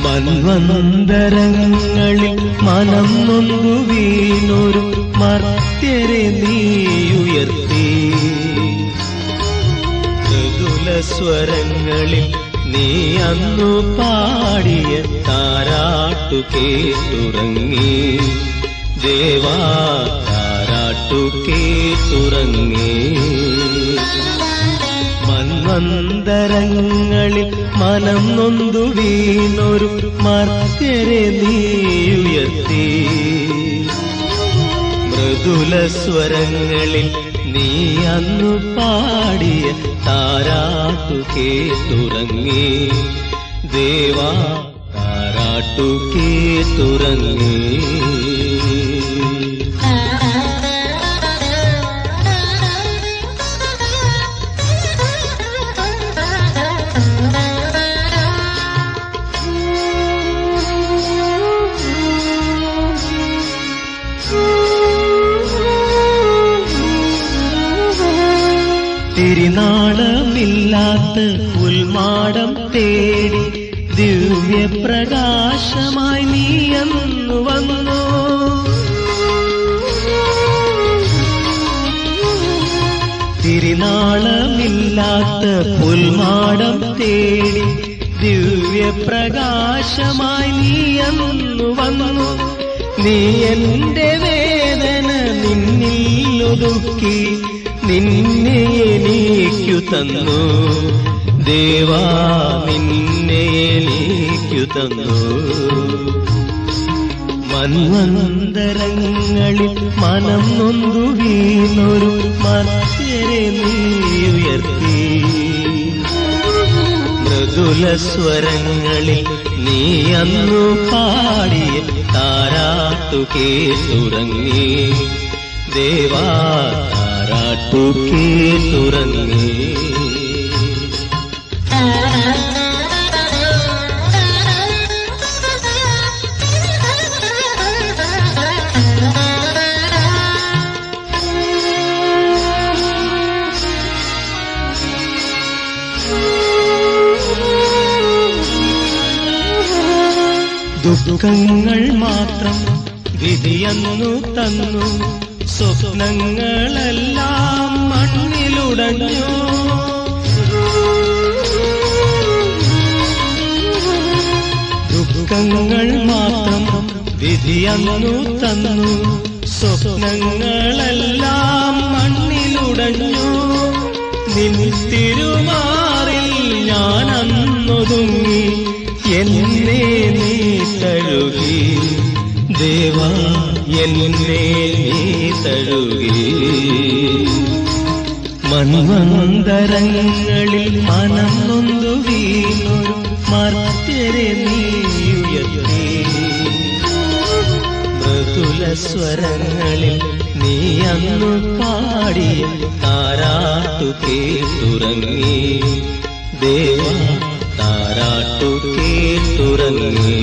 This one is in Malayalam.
മന്വന്തരങ്ങളിൽ മനം നൊന്തു വീണൊരു മർത്യരെ നീയുയർത്തി. മൃദുല സ്വരങ്ങളിൽ നീ അന്നു പാടിയ താരാട്ടു കേട്ടുറങ്ങി. ദേവാ താരാട്ടു കേട്ടുറങ്ങി. മന്വന്തരങ്ങളിൽ മനം നൊന്തു വീണൊരു മർത്യരെ നീയുയർത്തി. മൃദുല സ്വരങ്ങളിൽ നീ അന്നു പാടിയ താരാട്ടു കേട്ടുറങ്ങി. ദേവാ താരാട്ടു കേട്ടുറങ്ങി. തിരുനാളമില്ലാത്ത പുൽമാടം തേടി ദിവ്യപ്രകാശമായി നീ അന്നു വന്നു. തിരുനാളമില്ലാത്ത പുൽമാടം തേടി ദിവ്യപ്രകാശമായി നീ അന്നു വന്നു. നീ എന്റെ വേദന നിന്നിൽ ഒതുക്കി നിന്നെ എനിക്കു തന്നു. ദേവാ നിന്നെ എനിക്കു തന്നു. മന്വന്തരങ്ങളിൽ മനം നൊന്തു വീണൊരു മർത്യരെ നീയുയർത്തി. മൃദുല സ്വരങ്ങളിൽ നീ അന്നു പാടിയ താരാട്ടു കേട്ടുറങ്ങി. ദേവാ താരാട്ടു കേട്ടുറങ്ങി. ദുഃഖങ്ങൾ മാത്രം വിധിയന്നു തന്നു. സ്വപ്നങ്ങളെല്ലാം മണ്ണിലുടഞ്ഞു. ദുഃഖങ്ങൾ മാത്രം വിധിയന്നു തന്നു. സ്വപ്നങ്ങളെല്ലാം മണ്ണിലുടഞ്ഞു. നിൻ തിരുമാറിൽ ഞാൻ അന്നൊതുങ്ങി. എന്നെ നീ തഴുകി. ദേവാ എന്നെ നീ തഴുകി. മന്വന്തരങ്ങളിൽ മനം നൊന്തു വീണൊരു മർത്യരെ നീയുയർത്തി. മൃദുല സ്വരങ്ങളിൽ നീ അന്നു പാടിയ താരാട്ടു കേട്ടുറങ്ങി. ദേവാ താരാട്ടു കേട്ടുറങ്ങി.